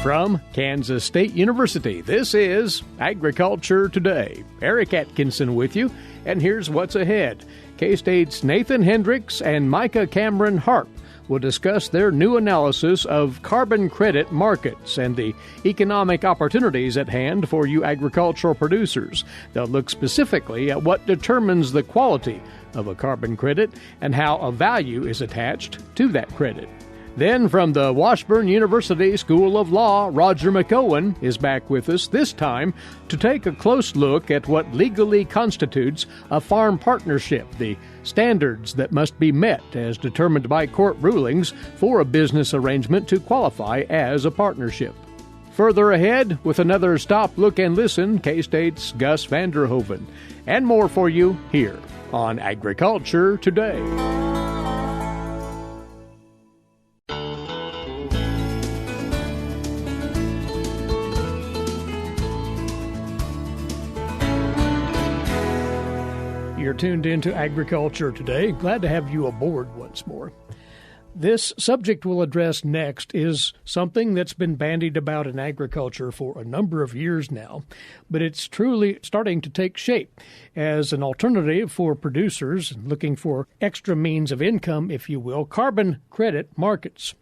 From Kansas State University, this is Agriculture Today. Eric Atkinson with you, and here's what's ahead. K-State's Nathan Hendricks and Micah Cameron Harp will discuss their new analysis of carbon credit markets and the economic opportunities at hand for you agricultural producers. They'll look specifically at what determines the quality of a carbon credit and how a value is attached to that credit. Then from the Washburn University School of Law, Roger McEowen is back with us, this time to take a close look at what legally constitutes a farm partnership, the standards that must be met as determined by court rulings for a business arrangement to qualify as a partnership. Further ahead, with another Stop, Look, and Listen, K-State's Gus Vander Hoeven, and more for you here on Agriculture Today. You're tuned into Agriculture Today. Glad to have you aboard once more. This subject we'll address next is something that's been bandied about in agriculture for a number of years now, but it's truly starting to take shape as an alternative for producers looking for extra means of income, if you will, carbon credit markets.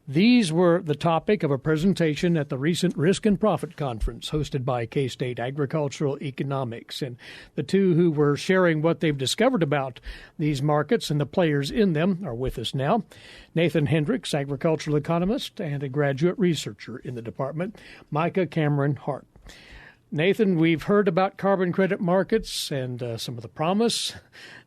These were the topic of a presentation at the recent Risk and Profit Conference hosted by K-State Agricultural Economics. And the two who were sharing what they've discovered about these markets and the players in them are with us now. Nathan Hendricks, agricultural economist and a graduate researcher in the department. Micah Cameron Harp. Nathan, we've heard about carbon credit markets and some of the promise,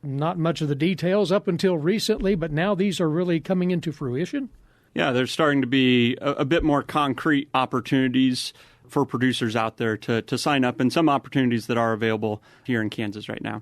not much of the details up until recently, but now these are really coming into fruition. Yeah, there's starting to be a bit more concrete opportunities for producers out there to sign up, and some opportunities that are available here in Kansas right now.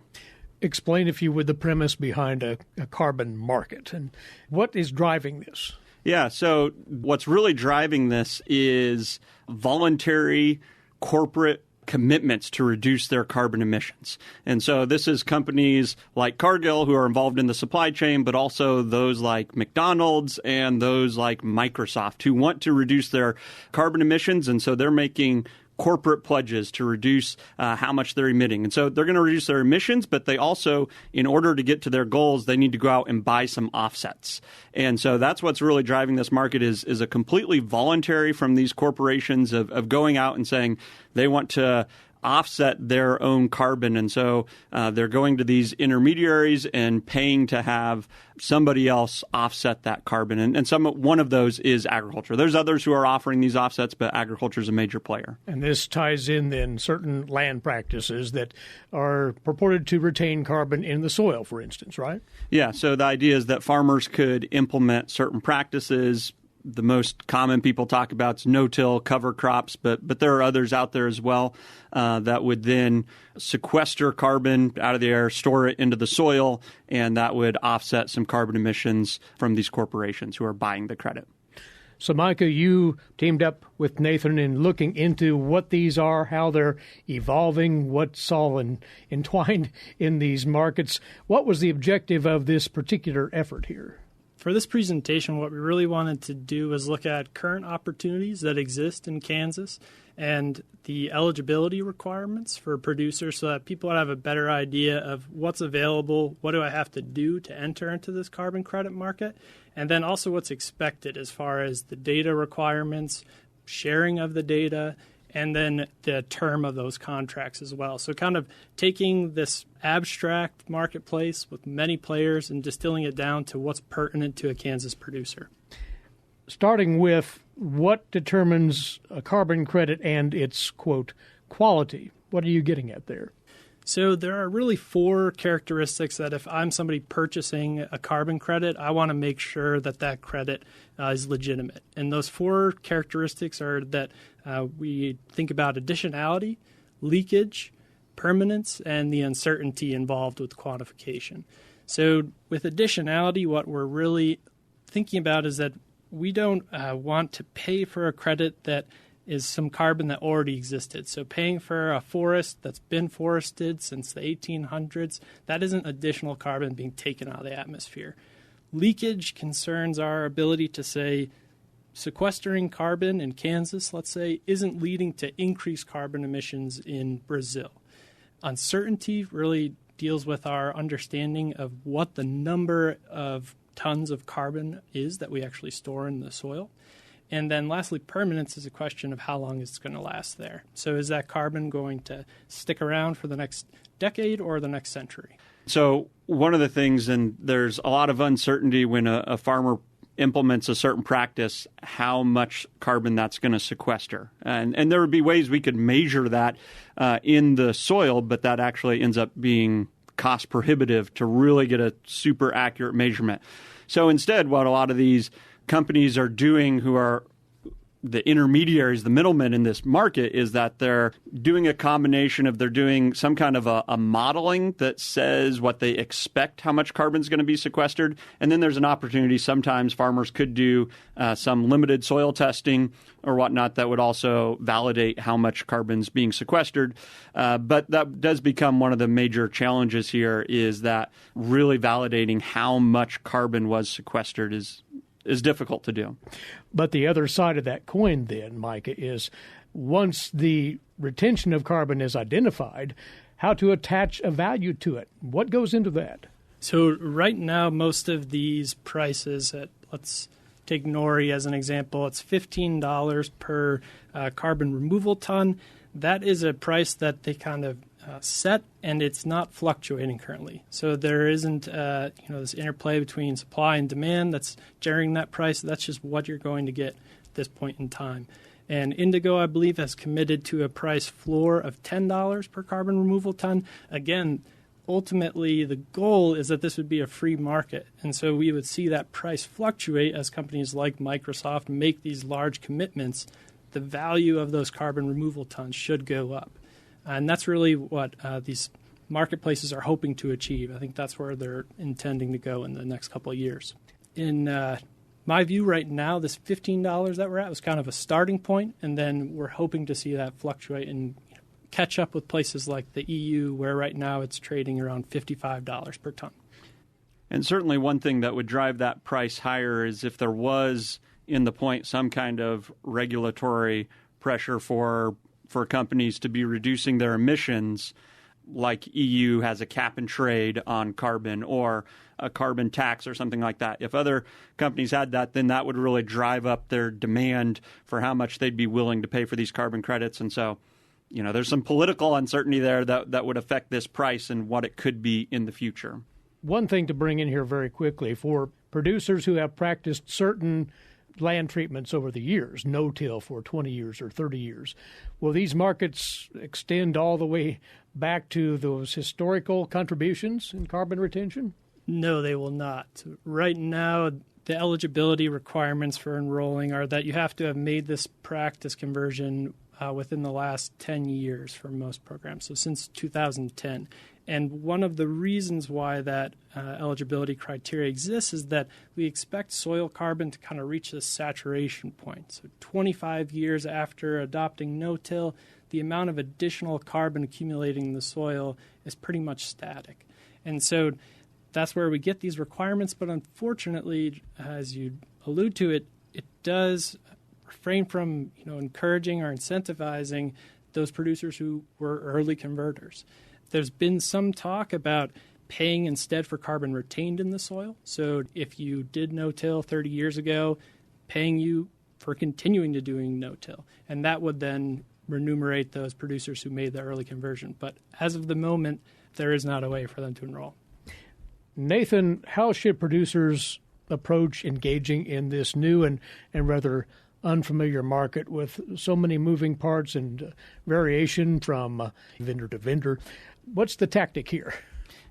Explain, if you would, the premise behind a carbon market and what is driving this. Yeah, so what's really driving this is voluntary corporate commitments to reduce their carbon emissions. And so this is companies like Cargill who are involved in the supply chain, but also those like McDonald's and those like Microsoft who want to reduce their carbon emissions. And so they're making corporate pledges to reduce how much they're emitting. And so they're going to reduce their emissions, but they also, in order to get to their goals, they need to go out and buy some offsets. And so that's what's really driving this market is a completely voluntary from these corporations of going out and saying they want to offset their own carbon. And so they're going to these intermediaries and paying to have somebody else offset that carbon. And one of those is agriculture. There's others who are offering these offsets, but agriculture is a major player. And this ties in then certain land practices that are purported to retain carbon in the soil, for instance, right? Yeah. So the idea is that farmers could implement certain practices. The most common people talk about is no-till, cover crops, but there are others out there as well that would then sequester carbon out of the air, store it into the soil, and that would offset some carbon emissions from these corporations who are buying the credit. So, Micah, you teamed up with Nathan in looking into what these are, how they're evolving, what's all entwined in these markets. What was the objective of this particular effort here? For this presentation, what we really wanted to do was look at current opportunities that exist in Kansas and the eligibility requirements for producers so that people would have a better idea of what's available, what do I have to do to enter into this carbon credit market, and then also what's expected as far as the data requirements, sharing of the data, and then the term of those contracts as well. So kind of taking this abstract marketplace with many players and distilling it down to what's pertinent to a Kansas producer. Starting with what determines a carbon credit and its, quote, quality. What are you getting at there? So there are really four characteristics that if I'm somebody purchasing a carbon credit, I want to make sure that that credit is legitimate. And those four characteristics are that we think about additionality, leakage, permanence, and the uncertainty involved with quantification. So with additionality, what we're really thinking about is that we don't want to pay for a credit that is some carbon that already existed. So paying for a forest that's been forested since the 1800s, that isn't additional carbon being taken out of the atmosphere. Leakage concerns our ability to say sequestering carbon in Kansas, let's say, isn't leading to increased carbon emissions in Brazil. Uncertainty really deals with our understanding of what the number of tons of carbon is that we actually store in the soil. And then lastly, permanence is a question of how long it's going to last there. So is that carbon going to stick around for the next decade or the next century? So one of the things, and there's a lot of uncertainty when a farmer implements a certain practice, how much carbon that's going to sequester. And there would be ways we could measure that in the soil, but that actually ends up being cost prohibitive to really get a super accurate measurement. So instead, what a lot of these companies are doing, who are the intermediaries, the middlemen in this market, is that they're doing a combination of, they're doing some kind of a modeling that says what they expect, how much carbon is going to be sequestered. And then there's an opportunity, sometimes farmers could do some limited soil testing or whatnot that would also validate how much carbon's being sequestered. But that does become one of the major challenges here, is that really validating how much carbon was sequestered is difficult to do. But the other side of that coin then, Micah, is once the retention of carbon is identified, how to attach a value to it. What goes into that? So right now, most of these prices, let's take Nori as an example, it's $15 per carbon removal ton. That is a price that they kind of set, and it's not fluctuating currently. So there isn't this interplay between supply and demand that's generating that price. That's just what you're going to get at this point in time. And Indigo, I believe, has committed to a price floor of $10 per carbon removal ton. Again, ultimately, the goal is that this would be a free market. And so we would see that price fluctuate as companies like Microsoft make these large commitments. The value of those carbon removal tons should go up. And that's really what these marketplaces are hoping to achieve. I think that's where they're intending to go in the next couple of years. In my view right now, this $15 that we're at was kind of a starting point, and then we're hoping to see that fluctuate and catch up with places like the EU, where right now it's trading around $55 per ton. And certainly one thing that would drive that price higher is if there was, in the point, some kind of regulatory pressure for companies to be reducing their emissions, like EU has a cap and trade on carbon or a carbon tax or something like that. If other companies had that, then that would really drive up their demand for how much they'd be willing to pay for these carbon credits. And so, there's some political uncertainty there that would affect this price and what it could be in the future. One thing to bring in here very quickly, for producers who have practiced certain land treatments over the years, no-till for 20 years or 30 years, will these markets extend all the way back to those historical contributions in carbon retention? No, they will not. Right now, the eligibility requirements for enrolling are that you have to have made this practice conversion within the last 10 years for most programs, so since 2010. And one of the reasons why that eligibility criteria exists is that we expect soil carbon to kind of reach this saturation point. So 25 years after adopting no-till, the amount of additional carbon accumulating in the soil is pretty much static. And so that's where we get these requirements. But unfortunately, as you allude to, it does refrain from encouraging or incentivizing those producers who were early converters. There's been some talk about paying instead for carbon retained in the soil. So if you did no-till 30 years ago, paying you for continuing to doing no-till. And that would then remunerate those producers who made the early conversion. But as of the moment, there is not a way for them to enroll. Nathan, how should producers approach engaging in this new and rather unfamiliar market with so many moving parts and variation from vendor to vendor? What's the tactic here?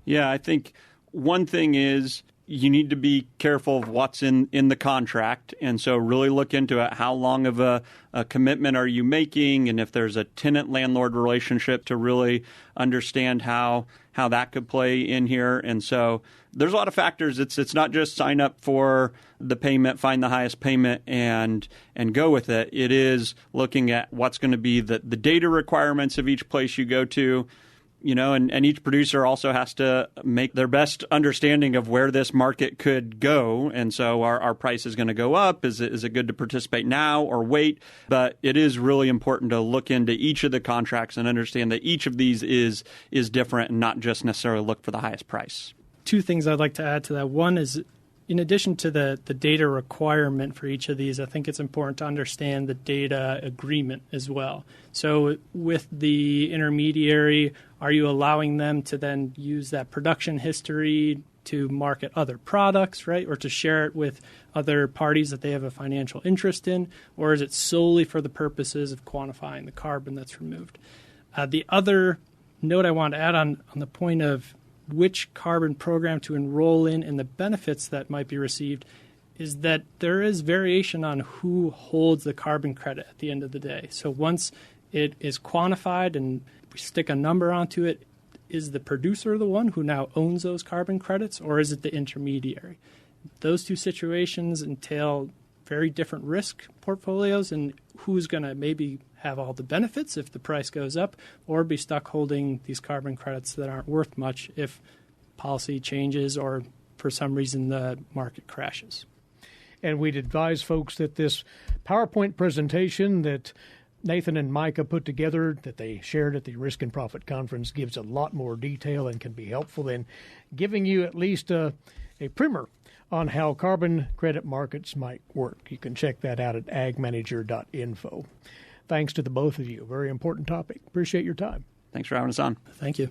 Yeah, I think one thing is you need to be careful of what's in the contract. And so really look into it. How long of a commitment are you making? And if there's a tenant-landlord relationship, to really understand how that could play in here. And so there's a lot of factors. It's not just sign up for the payment, find the highest payment, and go with it. It is looking at what's going to be the data requirements of each place you go to. And each producer also has to make their best understanding of where this market could go. And so our price is going to go up. Is it good to participate now or wait? But it is really important to look into each of the contracts and understand that each of these is different and not just necessarily look for the highest price. Two things I'd like to add to that. One is, in addition to the data requirement for each of these, I think it's important to understand the data agreement as well. So with the intermediary, are you allowing them to then use that production history to market other products, right? Or to share it with other parties that they have a financial interest in? Or is it solely for the purposes of quantifying the carbon that's removed? The other note I want to add on the point of which carbon program to enroll in and the benefits that might be received is that there is variation on who holds the carbon credit at the end of the day. So once it is quantified and we stick a number onto it, is the producer the one who now owns those carbon credits, or is it the intermediary? Those two situations entail very different risk portfolios, and who's going to maybe have all the benefits if the price goes up, or be stuck holding these carbon credits that aren't worth much if policy changes or for some reason the market crashes. And we'd advise folks that this PowerPoint presentation that Nathan and Micah put together, that they shared at the Risk and Profit Conference, gives a lot more detail and can be helpful in giving you at least a primer on how carbon credit markets might work. You can check that out at agmanager.info. Thanks to the both of you. Very important topic. Appreciate your time. Thanks for having us on. Thank you.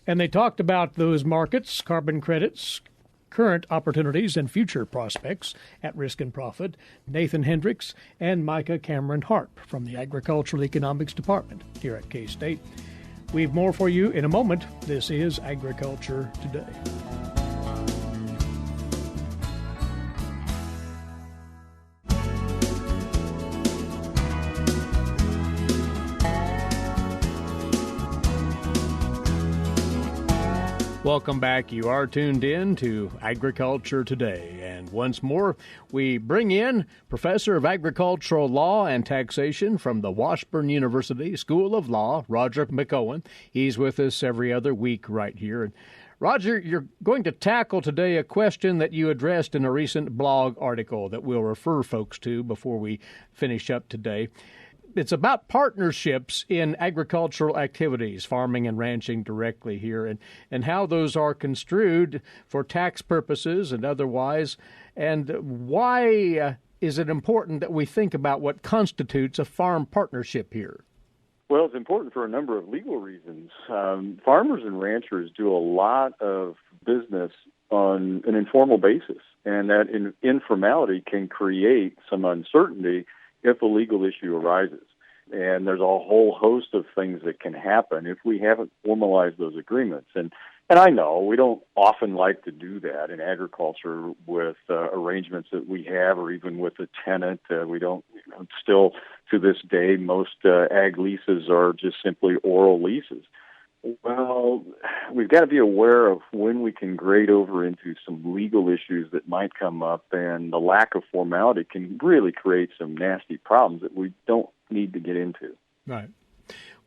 And they talked about those markets, carbon credits, current opportunities and future prospects at Risk and Profit, Nathan Hendricks and Micah Cameron Harp from the Agricultural Economics Department here at K-State. We have more for you in a moment. This is Agriculture Today. Welcome back. You are tuned in to Agriculture Today. And once more, we bring in Professor of Agricultural Law and Taxation from the Washburn University School of Law, Roger McEowen. He's with us every other week right here. And Roger, you're going to tackle today a question that you addressed in a recent blog article that we'll refer folks to before we finish up today. It's about partnerships in agricultural activities, farming and ranching directly here, and how those are construed for tax purposes and otherwise, and why is it important that we think about what constitutes a farm partnership here? Well, it's important for a number of legal reasons. Farmers and ranchers do a lot of business on an informal basis, and that informality can create some uncertainty if a legal issue arises. And there's a whole host of things that can happen if we haven't formalized those agreements. And I know we don't often like to do that in agriculture with arrangements that we have, or even with a tenant. We don't, still to this day, most ag leases are just simply oral leases. Well, we've got to be aware of when we can grade over into some legal issues that might come up, and the lack of formality can really create some nasty problems that we don't need to get into. Right.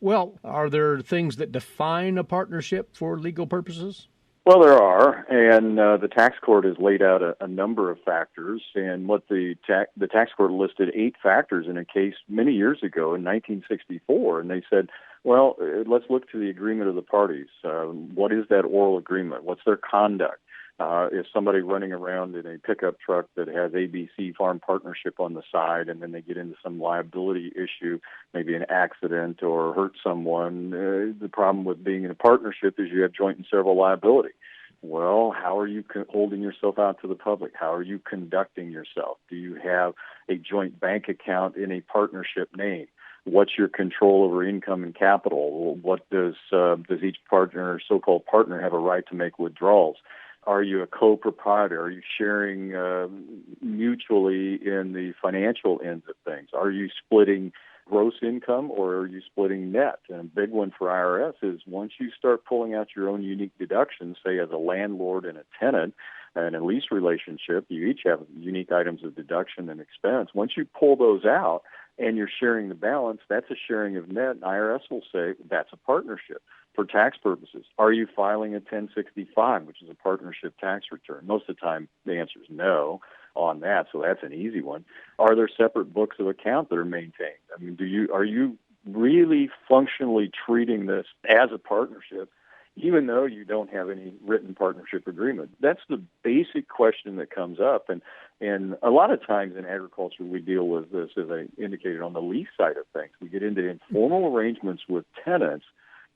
Well, are there things that define a partnership for legal purposes? Well, there are, and the tax court has laid out a number of factors, and what the tax court listed 8 factors in a case many years ago in 1964, and they said, well, let's look to the agreement of the parties. What is that oral agreement? What's their conduct? Is somebody running around in a pickup truck that has ABC Farm Partnership on the side, and then they get into some liability issue, maybe an accident or hurt someone? The problem with being in a partnership is you have joint and several liability. Well, how are you holding yourself out to the public? How are you conducting yourself? Do you have a joint bank account in a partnership name? What's your control over income and capital? What does each partner, so-called partner, have a right to make withdrawals? Are you a co-proprietor? Are you sharing mutually in the financial ends of things? Are you splitting gross income, or are you splitting net? And a big one for IRS is once you start pulling out your own unique deductions, say as a landlord and a tenant, and a lease relationship, you each have unique items of deduction and expense. Once you pull those out, and you're sharing the balance, that's a sharing of net. IRS will say that's a partnership for tax purposes. Are you filing a 1065, which is a partnership tax return? Most of the time, the answer is no on that, so that's an easy one. Are there separate books of account that are maintained? I mean, are you really functionally treating this as a partnership, even though you don't have any written partnership agreement? That's the basic question that comes up. And a lot of times in agriculture, we deal with this, as I indicated, on the lease side of things. We get into informal arrangements with tenants,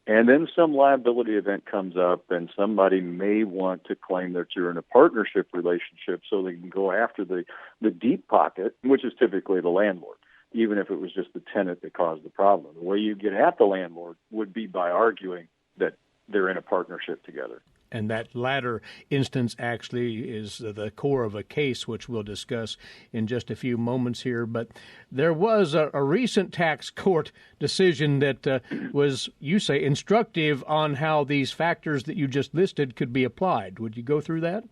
and then some liability event comes up, and somebody may want to claim that you're in a partnership relationship so they can go after the deep pocket, which is typically the landlord, even if it was just the tenant that caused the problem. The way you get at the landlord would be by arguing that they're in a partnership together. And that latter instance actually is the core of a case, which we'll discuss in just a few moments here. But there was a recent tax court decision that was, you say, instructive on how these factors that you just listed could be applied. Would you go through that?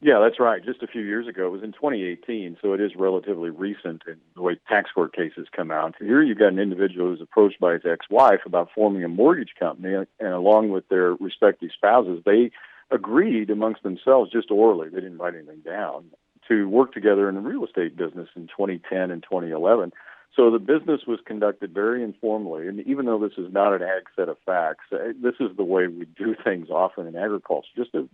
Yeah, that's right. Just a few years ago. It was in 2018, so it is relatively recent in the way tax court cases come out. Here you've got an individual who's approached by his ex-wife about forming a mortgage company, and along with their respective spouses, they agreed amongst themselves, just orally, they didn't write anything down, to work together in the real estate business in 2010 and 2011. So the business was conducted very informally, and even though this is not an ag set of facts, this is the way we do things often in agriculture, just a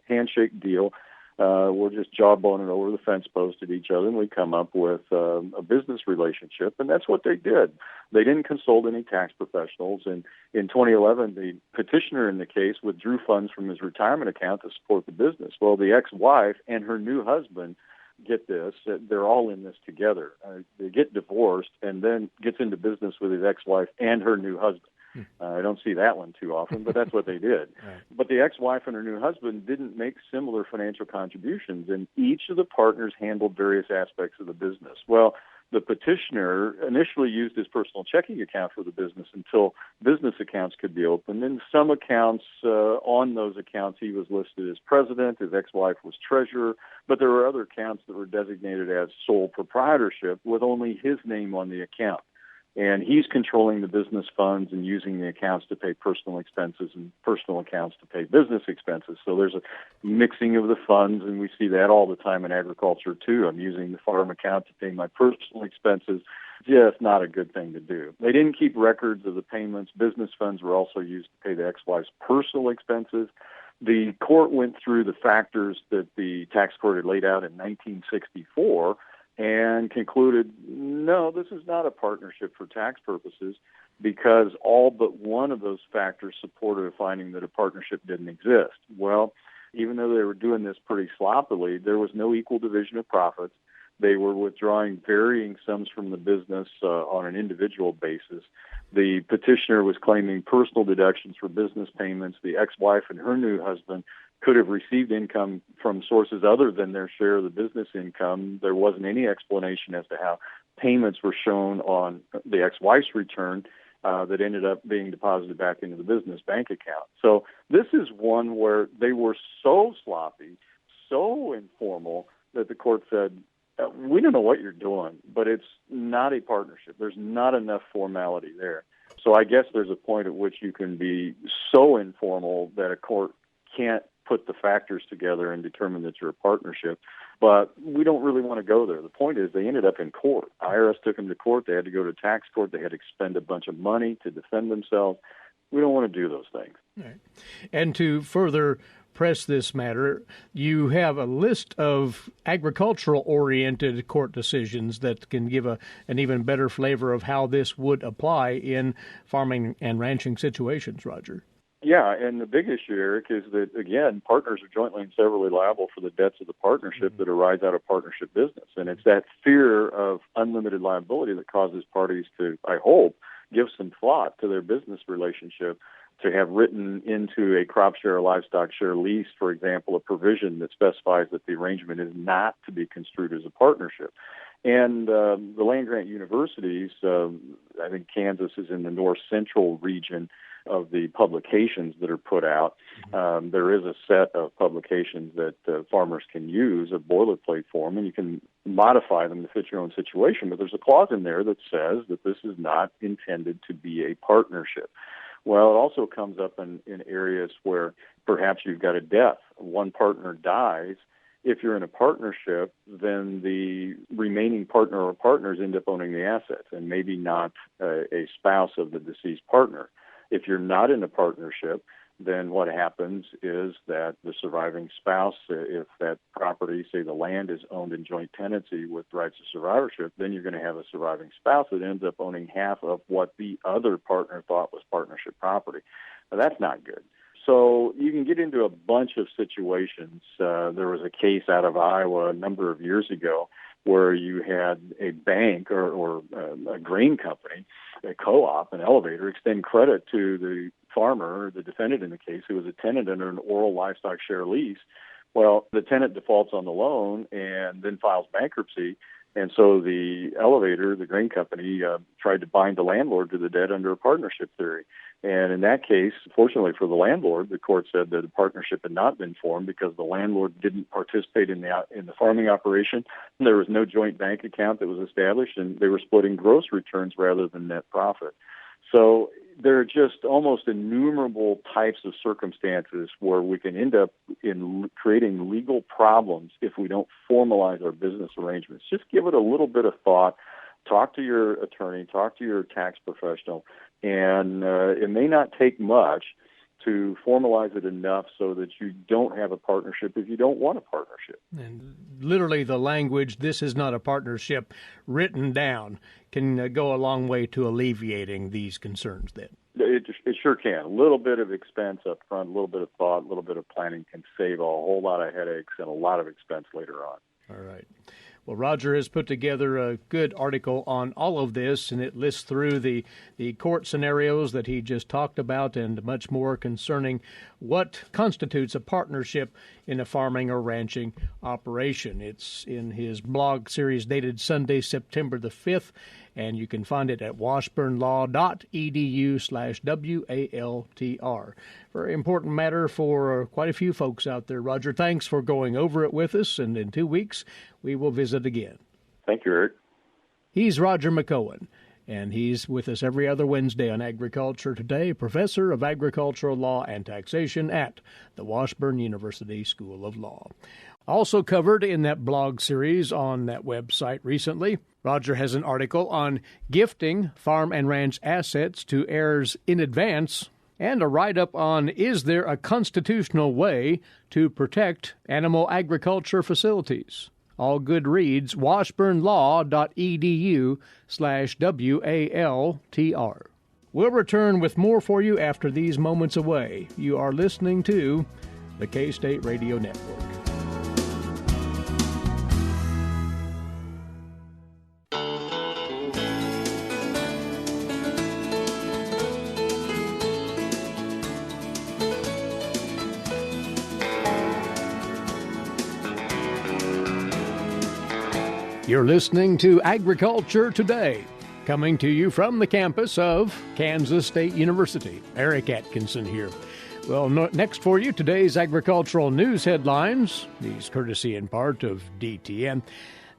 handshake deal. We're just jawboning over the fence post at each other, and we come up with a business relationship, and that's what they did. They didn't consult any tax professionals, and in 2011, the petitioner in the case withdrew funds from his retirement account to support the business. Well, the ex-wife and her new husband, get this, they're all in this together. They get divorced and then gets into business with his ex-wife and her new husband. I don't see that one too often, but that's what they did. Right. But the ex-wife and her new husband didn't make similar financial contributions, and each of the partners handled various aspects of the business. Well, the petitioner initially used his personal checking account for the business until business accounts could be opened. In some accounts, on those accounts, he was listed as president, his ex-wife was treasurer, but there were other accounts that were designated as sole proprietorship with only his name on the account. And he's controlling the business funds and using the accounts to pay personal expenses and personal accounts to pay business expenses. So there's a mixing of the funds, and we see that all the time in agriculture, too. I'm using the farm account to pay my personal expenses. Just not a good thing to do. They didn't keep records of the payments. Business funds were also used to pay the ex-wife's personal expenses. The court went through the factors that the tax court had laid out in 1964 and concluded, no, this is not a partnership for tax purposes because all but one of those factors supported a finding that a partnership didn't exist. Well, even though they were doing this pretty sloppily, there was no equal division of profits. They were withdrawing varying sums from the business on an individual basis. The petitioner was claiming personal deductions for business payments. The ex-wife and her new husband could have received income from sources other than their share of the business income. There wasn't any explanation as to how payments were shown on the ex-wife's return that ended up being deposited back into the business bank account. So this is one where they were so sloppy, so informal, that the court said, we don't know what you're doing, but it's not a partnership. There's not enough formality there. So I guess there's a point at which you can be so informal that a court can't put the factors together and determine that you're a partnership. But we don't really want to go there. The point is they ended up in court. IRS took them to court. They had to go to tax court. They had to expend a bunch of money to defend themselves. We don't want to do those things. Right. And to further press this matter, you have a list of agricultural-oriented court decisions that can give an even better flavor of how this would apply in farming and ranching situations, Roger. Yeah, and the big issue, Eric, is that, again, partners are jointly and severally liable for the debts of the partnership that arise out of partnership business. And it's that fear of unlimited liability that causes parties to, I hope, give some thought to their business relationship, to have written into a crop share or livestock share lease, for example, a provision that specifies that the arrangement is not to be construed as a partnership. And the land-grant universities, I think Kansas is in the north central region, of the publications that are put out. There is a set of publications that farmers can use, a boilerplate form, and you can modify them to fit your own situation. But there's a clause in there that says that this is not intended to be a partnership. Well, it also comes up in areas where perhaps you've got a death. One partner dies. If you're in a partnership, then the remaining partner or partners end up owning the assets and maybe not a spouse of the deceased partner. If you're not in a partnership, then what happens is that the surviving spouse, if that property, say the land, is owned in joint tenancy with rights of survivorship, then you're going to have a surviving spouse that ends up owning half of what the other partner thought was partnership property. Now, that's not good. So you can get into a bunch of situations. There was a case out of Iowa a number of years ago where you had a bank or a grain company, a co-op, an elevator, extend credit to the farmer, the defendant in the case, who was a tenant under an oral livestock share lease. Well, the tenant defaults on the loan and then files bankruptcy. And so the elevator, the grain company, tried to bind the landlord to the debt under a partnership theory. And in that case, fortunately for the landlord, the court said that a partnership had not been formed because the landlord didn't participate in the farming operation. There was no joint bank account that was established, and they were splitting gross returns rather than net profit. So there are just almost innumerable types of circumstances where we can end up in creating legal problems if we don't formalize our business arrangements. Just give it a little bit of thought. Talk to your attorney, talk to your tax professional, and it may not take much to formalize it enough so that you don't have a partnership if you don't want a partnership. And literally the language, this is not a partnership, written down can go a long way to alleviating these concerns then. It sure can. A little bit of expense up front, a little bit of thought, a little bit of planning can save a whole lot of headaches and a lot of expense later on. All right. Well, Roger has put together a good article on all of this, and it lists through the court scenarios that he just talked about and much more concerning what constitutes a partnership in a farming or ranching operation. It's in his blog series dated Sunday, September the 5th, and you can find it at washburnlaw.edu/WALTR. Very important matter for quite a few folks out there. Roger, thanks for going over it with us, and in 2 weeks we will visit again. Thank you, Eric. He's Roger McEowen, and he's with us every other Wednesday on Agriculture Today, professor of agricultural law and taxation at the Washburn University School of Law. Also covered in that blog series on that website recently, Roger has an article on gifting farm and ranch assets to heirs in advance, and a write-up on is there a constitutional way to protect animal agriculture facilities. All good reads, washburnlaw.edu/WALTR. We'll return with more for you after these moments away. You are listening to the K-State Radio Network. You're listening to Agriculture Today, coming to you from the campus of Kansas State University. Eric Atkinson here. Well, next for you, today's agricultural news headlines, these courtesy in part of DTN.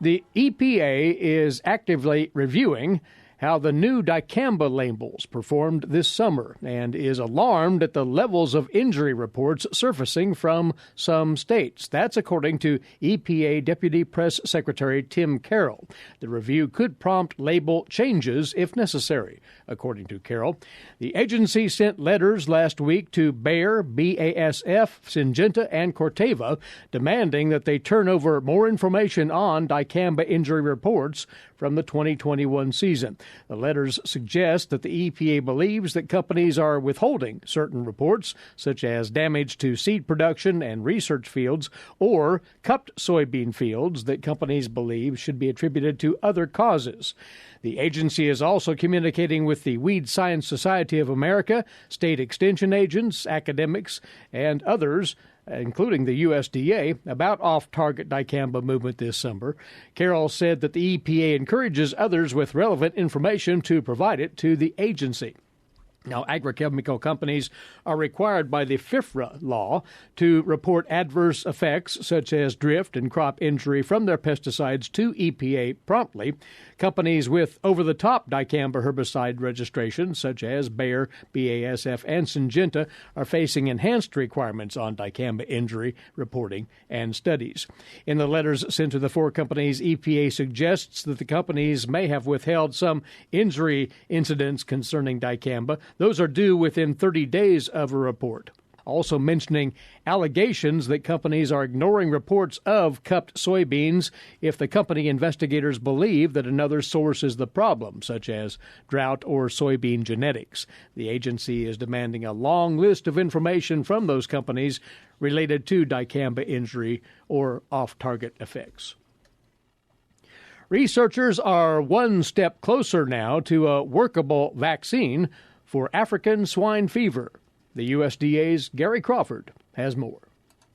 The EPA is actively reviewing how the new dicamba labels performed this summer and is alarmed at the levels of injury reports surfacing from some states. That's according to EPA Deputy Press Secretary Tim Carroll. The review could prompt label changes if necessary, according to Carroll. The agency sent letters last week to Bayer, BASF, Syngenta, and Corteva demanding that they turn over more information on dicamba injury reports from the 2021 season. The letters suggest that the EPA believes that companies are withholding certain reports, such as damage to seed production and research fields, or cupped soybean fields that companies believe should be attributed to other causes. The agency is also communicating with the Weed Science Society of America, state extension agents, academics, and others, including the USDA, about off-target dicamba movement this summer. Carroll said that the EPA encourages others with relevant information to provide it to the agency. Now, agrochemical companies are required by the FIFRA law to report adverse effects such as drift and crop injury from their pesticides to EPA promptly. Companies with over-the-top dicamba herbicide registrations such as Bayer, BASF, and Syngenta are facing enhanced requirements on dicamba injury reporting and studies. In the letters sent to the four companies, EPA suggests that the companies may have withheld some injury incidents concerning dicamba. Those are due within 30 days of a report. Also mentioning allegations that companies are ignoring reports of cupped soybeans if the company investigators believe that another source is the problem, such as drought or soybean genetics. The agency is demanding a long list of information from those companies related to dicamba injury or off-target effects. Researchers are one step closer now to a workable vaccine for African swine fever. The USDA's Gary Crawford has more.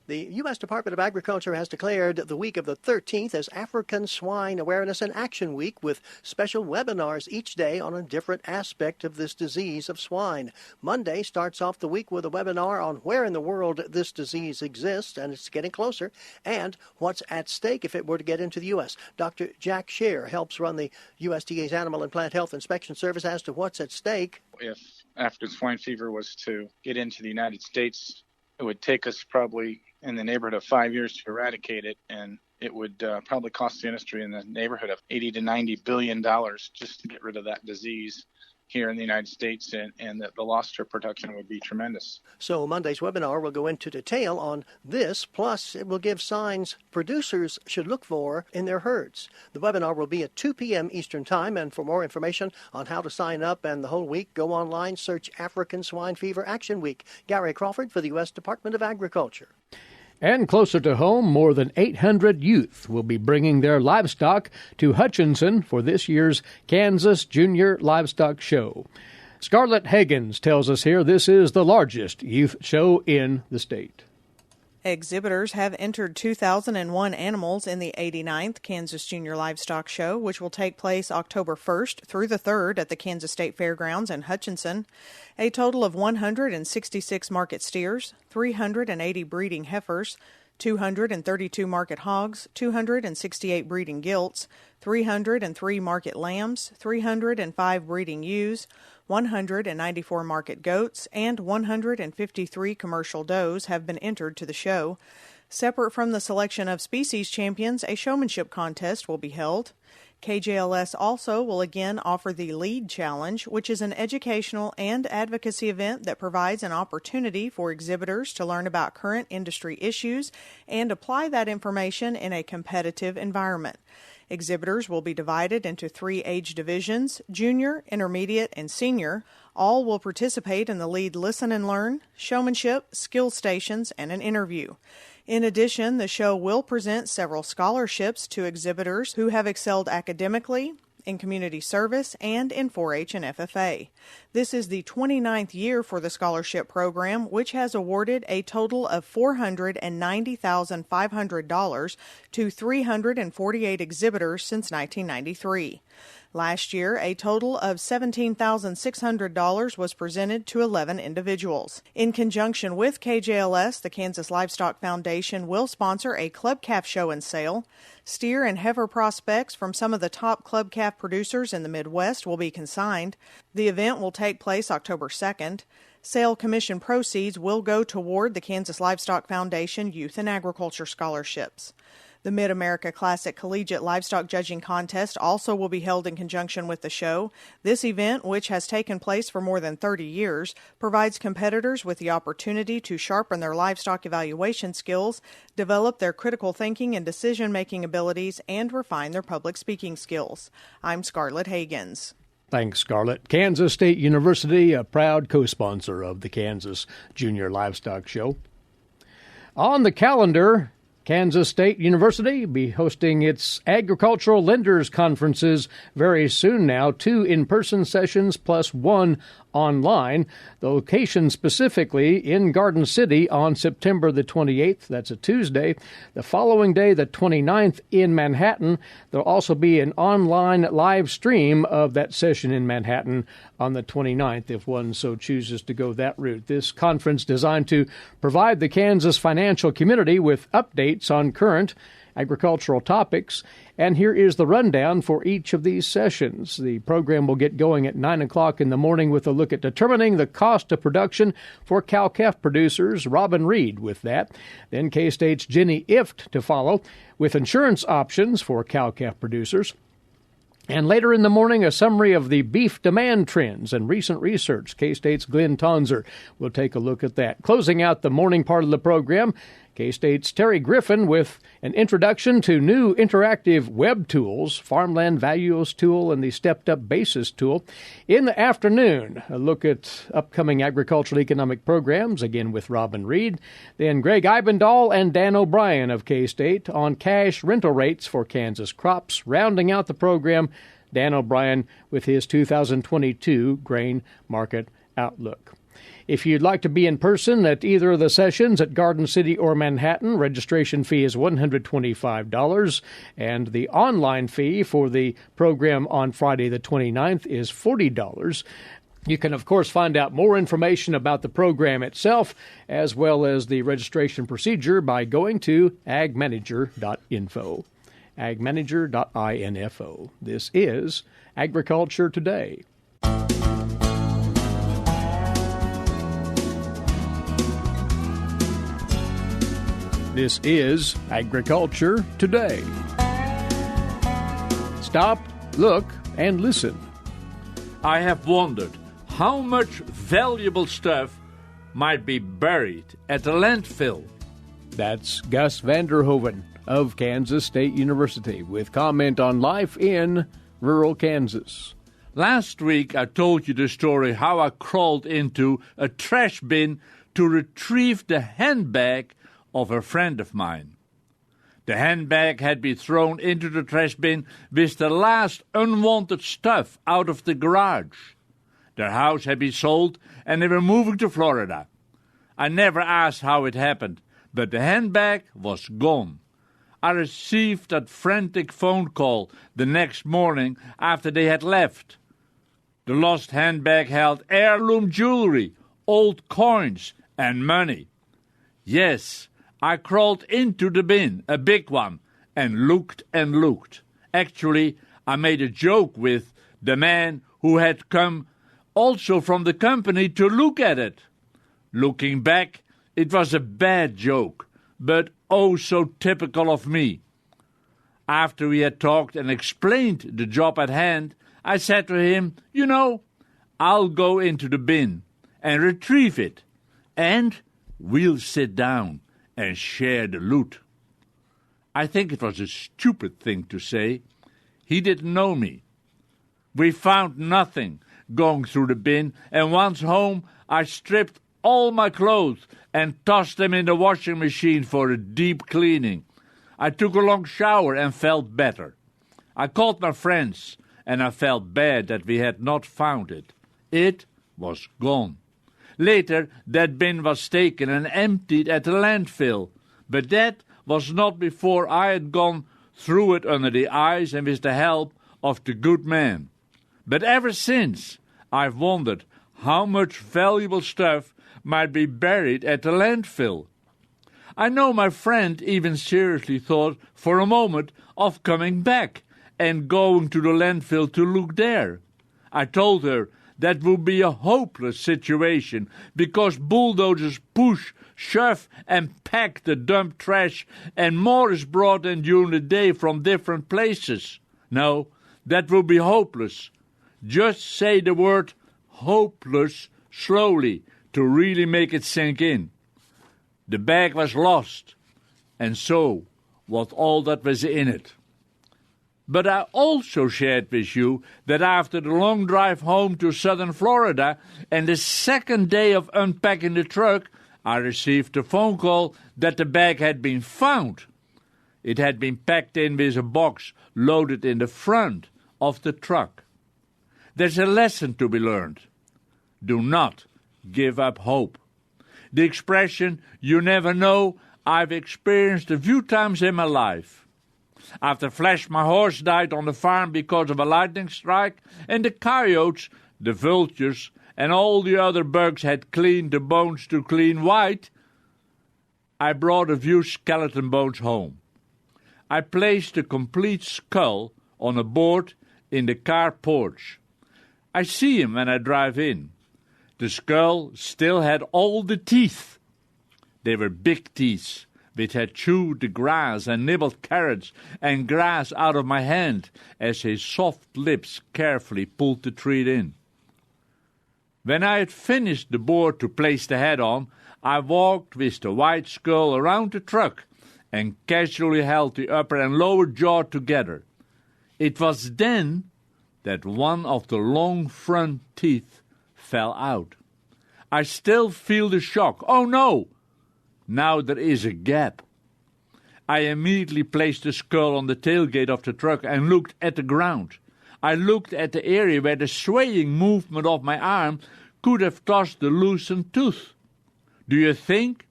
The U.S. Department of Agriculture has declared the week of the 13th as African Swine Awareness and Action Week, with special webinars each day on a different aspect of this disease of swine. Monday starts off the week with a webinar on where in the world this disease exists, and it's getting closer, and what's at stake if it were to get into the U.S. Dr. Jack Scheer helps run the USDA's Animal and Plant Health Inspection Service as to what's at stake. If African swine fever was to get into the United States, it would take us probably in the neighborhood of 5 years to eradicate it, and it would probably cost the industry in the neighborhood of $80 to $90 billion just to get rid of that disease here in the United States, and the loss to production would be tremendous. So Monday's webinar will go into detail on this, plus it will give signs producers should look for in their herds. The webinar will be at 2 p.m. Eastern Time, and for more information on how to sign up and the whole week, go online, search African Swine Fever Action Week. Gary Crawford for the U.S. Department of Agriculture. And closer to home, more than 800 youth will be bringing their livestock to Hutchinson for this year's Kansas Junior Livestock Show. Scarlett Higgins tells us here this is the largest youth show in the state. Exhibitors have entered 2,001 animals in the 89th Kansas Junior Livestock Show, which will take place October 1st through the 3rd at the Kansas State Fairgrounds in Hutchinson. A total of 166 market steers, 380 breeding heifers, 232 market hogs, 268 breeding gilts, 303 market lambs, 305 breeding ewes, 194 market goats, and 153 commercial does have been entered to the show. Separate from the selection of species champions, a showmanship contest will be held. KJLS also will again offer the Lead Challenge, which is an educational and advocacy event that provides an opportunity for exhibitors to learn about current industry issues and apply that information in a competitive environment. Exhibitors will be divided into 3 age divisions, junior, intermediate, and senior. All will participate in the Lead Listen and Learn, showmanship, skill stations, and an interview. In addition, the show will present several scholarships to exhibitors who have excelled academically, in community service, and in 4-H and FFA. This is the 29th year for the scholarship program, which has awarded a total of $490,500 to 348 exhibitors since 1993. Last year, a total of $17,600 was presented to 11 individuals. In conjunction with KJLS, the Kansas Livestock Foundation will sponsor a club calf show and sale. Steer and heifer prospects from some of the top club calf producers in the Midwest will be consigned. The event will take place October 2nd. Sale commission proceeds will go toward the Kansas Livestock Foundation Youth and Agriculture Scholarships. The Mid-America Classic Collegiate Livestock Judging Contest also will be held in conjunction with the show. This event, which has taken place for more than 30 years, provides competitors with the opportunity to sharpen their livestock evaluation skills, develop their critical thinking and decision-making abilities, and refine their public speaking skills. I'm Scarlett Higgins. Thanks, Scarlett. Kansas State University, a proud co-sponsor of the Kansas Junior Livestock Show. On the calendar, Kansas State University will be hosting its Agricultural Lenders Conferences very soon now, 2 in-person sessions plus 1 online. The location specifically in Garden City on September the 28th. That's a Tuesday. The following day, the 29th, in Manhattan. There'll also be an online live stream of that session in Manhattan on the 29th, if one so chooses to go that route. This conference designed to provide the Kansas financial community with updates on current agricultural topics, and here is the rundown for each of these sessions. The program will get going at 9 o'clock in the morning with a look at determining the cost of production for cow-calf producers. Robin Reed with that. Then K-State's Jenny Ift to follow with insurance options for cow-calf producers. And later in the morning, a summary of the beef demand trends and recent research. K-State's Glenn Tonzer will take a look at that. Closing out the morning part of the program, K-State's Terry Griffin with an introduction to new interactive web tools, Farmland Values Tool and the Stepped-Up Basis Tool. In the afternoon, a look at upcoming agricultural economic programs, again with Robin Reed. Then Greg Eibendahl and Dan O'Brien of K-State on cash rental rates for Kansas crops. Rounding out the program, Dan O'Brien with his 2022 grain market outlook. If you'd like to be in person at either of the sessions at Garden City or Manhattan, registration fee is $125, and the online fee for the program on Friday the 29th is $40. You can, of course, find out more information about the program itself, as well as the registration procedure, by going to agmanager.info. agmanager.info. This is Agriculture Today. This is Agriculture Today. Stop, look, and listen. I have wondered how much valuable stuff might be buried at the landfill. That's Gus Vanderhoeven of Kansas State University with comment on life in rural Kansas. Last week I told you the story how I crawled into a trash bin to retrieve the handbag of a friend of mine. The handbag had been thrown into the trash bin with the last unwanted stuff out of the garage. Their house had been sold and they were moving to Florida. I never asked how it happened, but the handbag was gone. I received that frantic phone call the next morning after they had left. The lost handbag held heirloom jewelry, old coins, and money. Yes, I crawled into the bin, a big one, and looked and looked. Actually, I made a joke with the man who had come also from the company to look at it. Looking back, it was a bad joke, but oh so typical of me. After we had talked and explained the job at hand, I said to him, "You know, I'll go into the bin and retrieve it, and we'll sit down and share the loot." I think it was a stupid thing to say. He didn't know me. We found nothing going through the bin, and once home I stripped all my clothes and tossed them in the washing machine for a deep cleaning. I took a long shower and felt better. I called my friends, and I felt bad that we had not found it. It was gone. Later, that bin was taken and emptied at the landfill, but that was not before I had gone through it under the eyes and with the help of the good man. But ever since, I've wondered how much valuable stuff might be buried at the landfill. I know my friend even seriously thought for a moment of coming back and going to the landfill to look there. I told her that would be a hopeless situation because bulldozers push, shove, and pack the dumped trash, and more is brought in during the day from different places. No, that would be hopeless. Just say the word hopeless slowly to really make it sink in. The bag was lost, and so was all that was in it. But I also shared with you that after the long drive home to southern Florida and the second day of unpacking the truck, I received a phone call that the bag had been found. It had been packed in with a box loaded in the front of the truck. There's a lesson to be learned. Do not give up hope. The expression, "you never know," I've experienced a few times in my life. After Flash, my horse, died on the farm because of a lightning strike, and the coyotes, the vultures, and all the other bugs had cleaned the bones to clean white, I brought a few skeleton bones home. I placed the complete skull on a board in the car porch. I see him when I drive in. The skull still had all the teeth. They were big teeth, which had chewed the grass and nibbled carrots and grass out of my hand as his soft lips carefully pulled the treat in. When I had finished the board to place the head on, I walked with the white skull around the truck and casually held the upper and lower jaw together. It was then that one of the long front teeth fell out. I still feel the shock. Oh no! Now there is a gap. I immediately placed the skull on the tailgate of the truck and looked at the ground. I looked at the area where the swaying movement of my arm could have tossed the loosened tooth. Do you think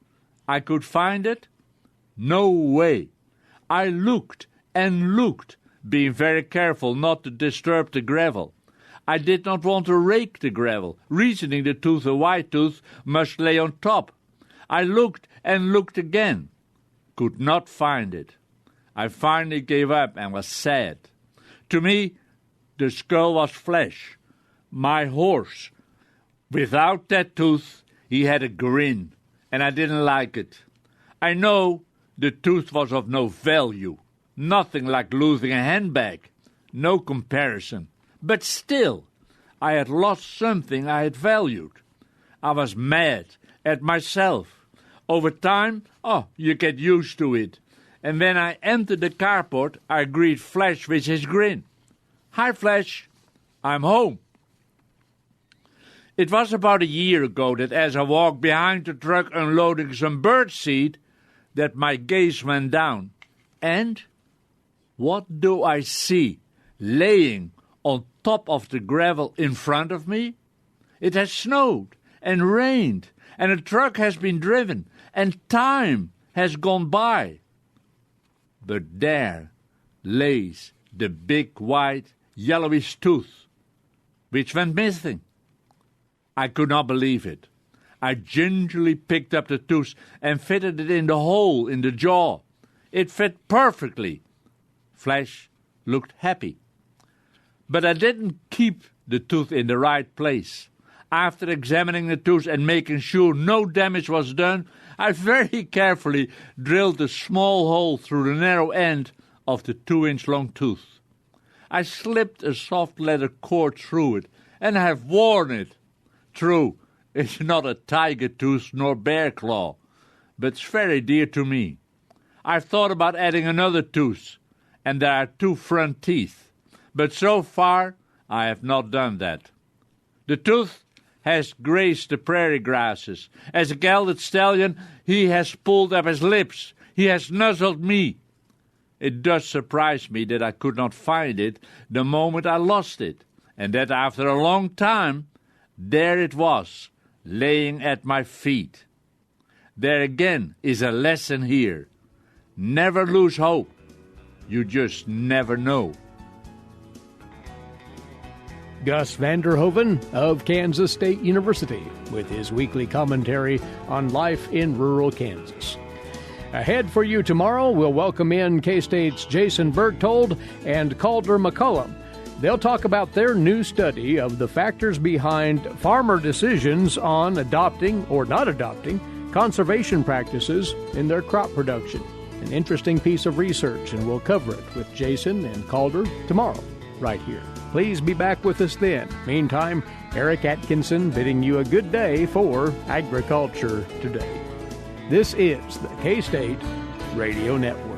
I could find it? No way. I looked and looked, being very careful not to disturb the gravel. I did not want to rake the gravel, reasoning the tooth, a white tooth, must lay on top. I looked and looked again, could not find it. I finally gave up and was sad. To me, the skull was flesh, my horse. Without that tooth, he had a grin, and I didn't like it. I know the tooth was of no value, nothing like losing a handbag, no comparison. But still, I had lost something I had valued. I was mad at myself. Over time, you get used to it. And when I entered the carport, I greeted Flash with his grin. "Hi, Flash. I'm home." It was about a year ago that as I walked behind the truck unloading some birdseed, that my gaze went down. And what do I see laying on top of the gravel in front of me? It has snowed and rained, and a truck has been driven, and time has gone by. But there lays the big white yellowish tooth, which went missing. I could not believe it. I gingerly picked up the tooth and fitted it in the hole in the jaw. It fit perfectly. Flash looked happy. But I didn't keep the tooth in the right place. After examining the tooth and making sure no damage was done, I very carefully drilled a small hole through the narrow end of the 2-inch long tooth. I slipped a soft leather cord through it, and I have worn it. True, it's not a tiger tooth nor bear claw, but it's very dear to me. I've thought about adding another tooth, and there are 2 front teeth, but so far I have not done that. The tooth has grazed the prairie grasses. As a gelded stallion, he has pulled up his lips. He has nuzzled me. It does surprise me that I could not find it the moment I lost it, and that after a long time, there it was, laying at my feet. There again is a lesson here. Never lose hope. You just never know. Gus Vander Hoeven of Kansas State University with his weekly commentary on life in rural Kansas. Ahead for you tomorrow, we'll welcome in K-State's Jason Berthold and Calder McCullum. They'll talk about their new study of the factors behind farmer decisions on adopting or not adopting conservation practices in their crop production. An interesting piece of research, and we'll cover it with Jason and Calder tomorrow, right here. Please be back with us then. Meantime, Eric Atkinson bidding you a good day for Agriculture Today. This is the K-State Radio Network.